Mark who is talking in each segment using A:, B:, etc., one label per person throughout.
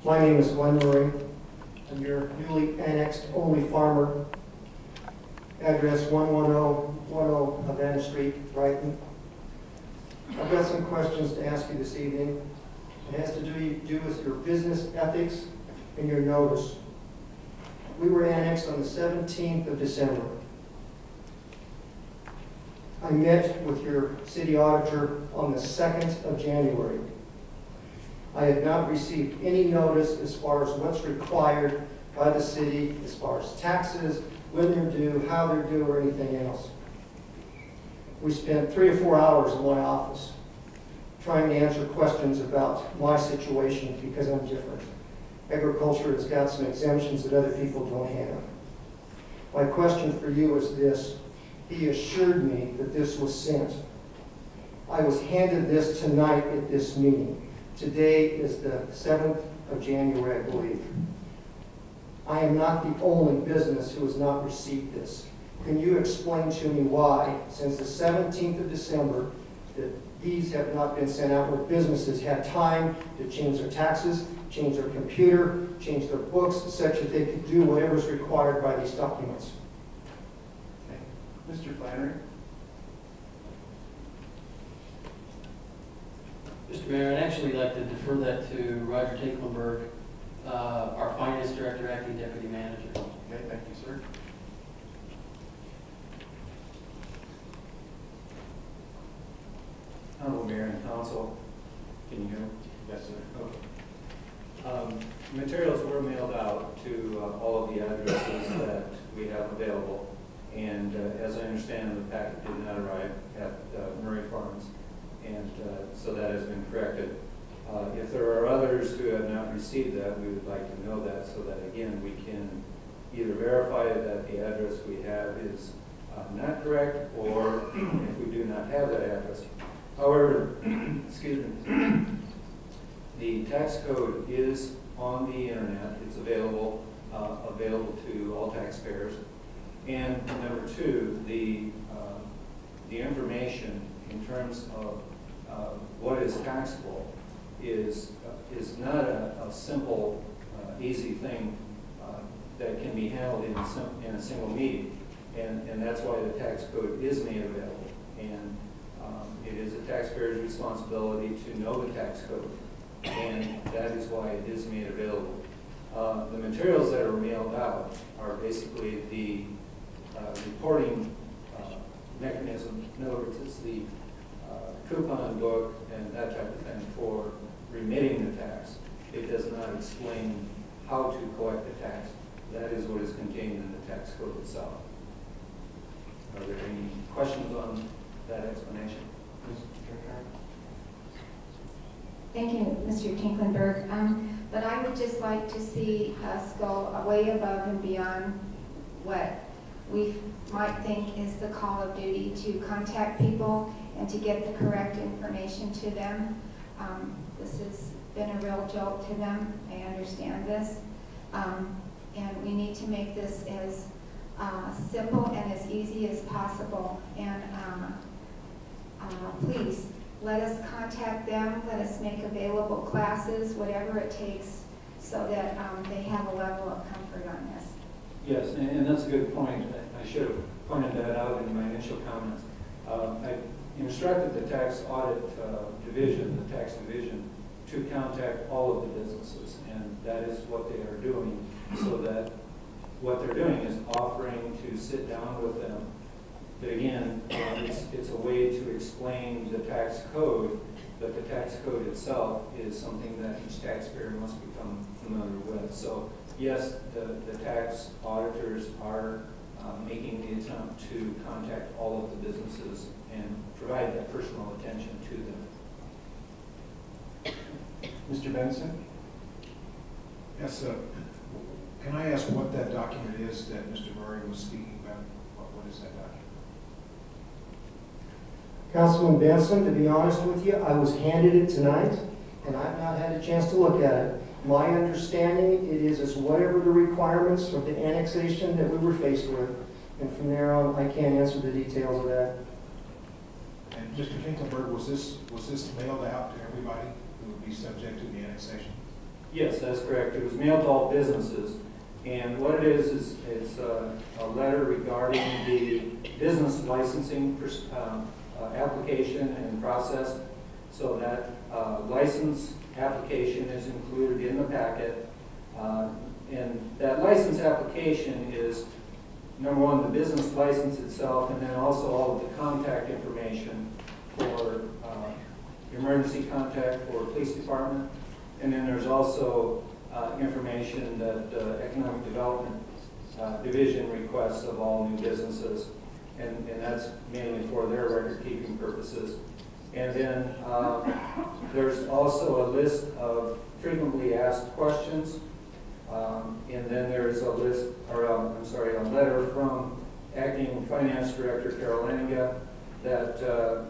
A: My name is Glen Murrray. I'm your newly annexed only farmer. Address 11010 Havana Street, Brighton. I've got some questions to ask you this evening. It has to do with your business ethics and your notice. We were annexed on the 17th of December. I met with your city auditor on the 2nd of January. I have not received any notice as far as what's required by the city, as far as taxes, when they're due, how they're due, or anything else. We spent 3 or 4 hours in my office trying to answer questions about my situation because I'm different. Agriculture has got some exemptions that other people don't have. My question for you is this. He assured me that this was sent. I was handed this tonight at this meeting. Today is the 7th of January, I believe. I am not the only business who has not received this. Can you explain to me why, since the 17th of December, that these have not been sent out where businesses had time to change their taxes, change their computer, change their books, such that they could do whatever is required by these documents?
B: Mr. Flannery.
C: Mr. Mayor, I'd actually like to defer that to Roger Tinklenberg, our Finance Director, Acting Deputy Manager.
B: Okay, thank you, sir.
D: Honorable Mayor and Council, can you hear me?
B: Yes, sir.
D: Okay. Materials were mailed out to all of the addresses that we have available. And as I understand, the packet did not arrive at Murray Farms, and so that has been corrected. If there are others who have not received that, we would like to know that so that, again, we can either verify that the address we have is not correct, or if we do not have that address. However, excuse me, the tax code is on the internet. It's available to all taxpayers. And number two, the information in terms of what is taxable is not a simple, easy thing that can be handled in a single meeting. And that's why the tax code is made available. And it is a taxpayer's responsibility to know the tax code. And that is why it is made available. The materials that are mailed out are basically the reporting mechanism. In other words, it's the coupon book and that type of thing for remitting the tax. It does not explain how to collect the tax. That is what is contained in the tax code itself. Are there any questions on that explanation?
E: Thank you, Mr. Tinklenberg. But I would just like to see us go way above and beyond what we might think is the call of duty to contact people and to get the correct information to them. This has been a real jolt to them. I understand this. And we need to make this as simple and as easy as possible. And please, let us contact them. Let us make available classes, whatever it takes, so that they have a level of comfort on this.
D: Yes, and that's a good point. I should have pointed that out in my initial comments. I instructed the tax audit division, the tax division, to contact all of the businesses, and that is what they are doing, so that what they're doing is offering to sit down with them. But again, it's a way to explain the tax code, but the tax code itself is something that each taxpayer must become familiar with. So yes, the tax auditors are making the attempt to contact all of the businesses and provide that personal attention to them.
B: Mr. Benson?
F: Yes, can I ask what that document is that Mr. Murray was speaking about? What is that document?
A: Councilman Benson, to be honest with you, I was handed it tonight, and I've not had a chance to look at it. My understanding, it is as whatever the requirements of the annexation that we were faced with. And from there on, I can't answer the details of that.
F: And Mr. Tinklenberg, was this mailed out to everybody who would be subject to the annexation?
D: Yes, that's correct. It was mailed to all businesses. And what it is a letter regarding the business licensing application and process. So that license application is included in the packet. And that license application is, number one, the business license itself, and then also all of the contact information for emergency contact for police department. And then there's also information that Economic Development Division requests of all new businesses, and that's mainly for their record-keeping purposes. And then there's also a list of frequently asked questions, and then there's a list, or a letter from Acting Finance Director Carol Laniga that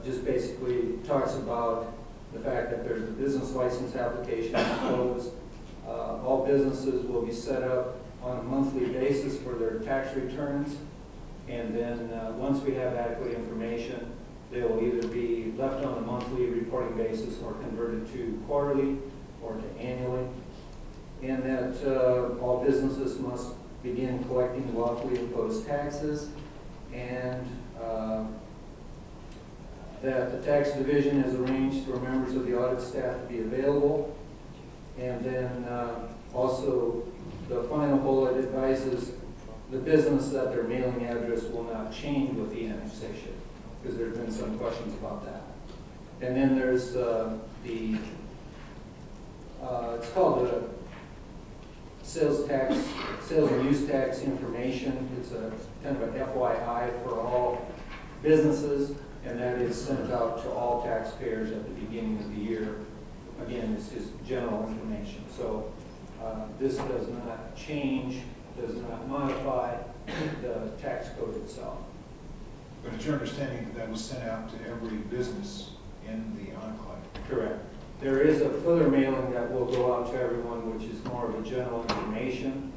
D: just basically talks about the fact that there's a business license application closed. All businesses will be set up on a monthly basis for their tax returns, and then once we have adequate information, they will either be left on a monthly reporting basis or converted to quarterly or to annually, and that all businesses must begin collecting lawfully imposed taxes, and that the tax division has arranged for members of the audit staff to be available. And then also the final bullet advises the business that their mailing address will not change with the annexation, because there's been some questions about that. And then there's it's called the sales and use tax information. It's a kind of an FYI for all businesses, and that is sent out to all taxpayers at the beginning of the year. Again, this is general information. So this does not change, does not modify the tax code itself.
F: But it's your understanding that that was sent out to every business in the enclave?
D: Correct. There is a further mailing that will go out to everyone, which is more of a general information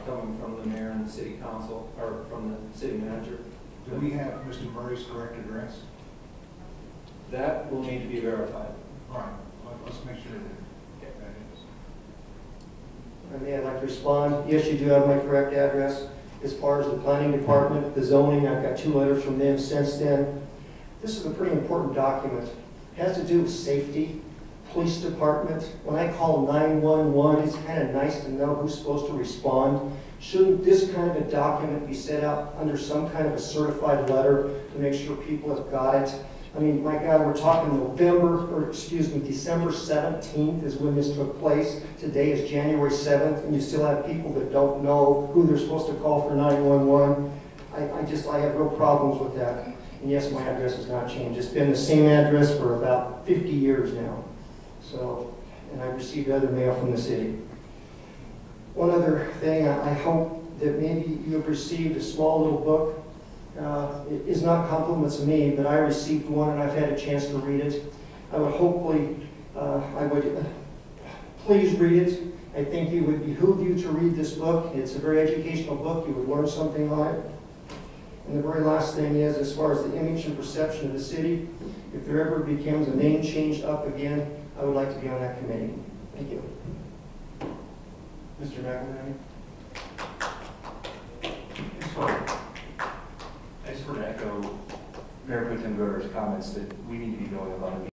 D: coming from the mayor and the city council, or from the city manager.
F: Do we have Mr. Murray's correct address?
D: That will need to be verified.
F: All right, let's make sure that that is.
A: May I'd like to respond. Yes, you do have my correct address. As far as the planning department, the zoning, I've got 2 letters from them since then. This is a pretty important document. It has to do with safety, police department. When I call 911, it's kind of nice to know who's supposed to respond. Shouldn't this kind of a document be set out under some kind of a certified letter to make sure people have got it? I mean, my God, we're talking December 17th is when this took place. Today is January 7th, and you still have people that don't know who they're supposed to call for 911. I have real problems with that. And yes, my address has not changed. It's been the same address for about 50 years now. So, and I've received other mail from the city. One other thing, I hope that maybe you have received a small little book. It is not compliments of me, but I received one and I've had a chance to read it. I would please read it. I think it would behoove you to read this book. It's a very educational book. You would learn something on it. And the very last thing is, as far as the image and perception of the city, if there ever becomes a name change up again, I would like to be on that committee. Thank you. Mr. McElhenney?
B: I just want to echo Mayor Pro Tem Goder's comments that we need to be going about it.